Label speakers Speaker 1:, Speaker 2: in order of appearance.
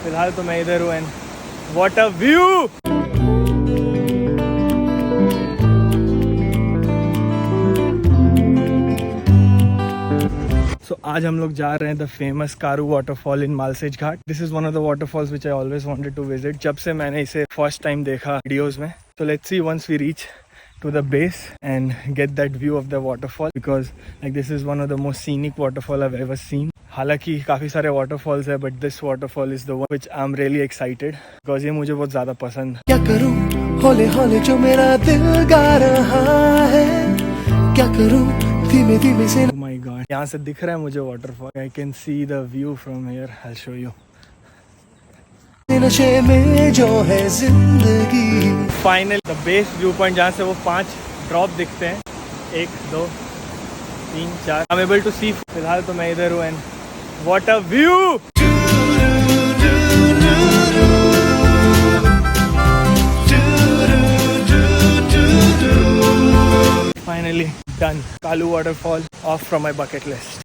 Speaker 1: फिलहाल तो मैं इधर हूँ and what a view. So, आज हम लोग जा रहे हैं the famous Karu waterfall in Malshej Ghat. This is one of the waterfalls which I always wanted to visit. जब से मैंने इसे फर्स्ट टाइम देखा वीडियोस में। So let's see once we reach to the base and get that view of the waterfall because like this is one of the most scenic waterfall I've ever seen. हालांकि काफ़ी सारे waterfalls है but this waterfall is the one which I'm really excited because ये मुझे बहुत ज़्यादा पसंद।
Speaker 2: क्या करूं हौले हौले जो मेरा दिल गा रहा है, क्या करूं धीमे धीमे से।
Speaker 1: Oh my God, यहाँ से दिख रहा है मुझे waterfall. I can see the view from here. I'll show you.
Speaker 2: नशे में जो है जिंदगी।
Speaker 1: Final the base view point जहाँ से वो 5 ड्रॉप दिखते हैं, 1 2 3 4। आई एम एबल टू सी। फिलहाल तो मैं इधर हूँ and what a view. Finally done. Kalu waterfall of from my bucket list.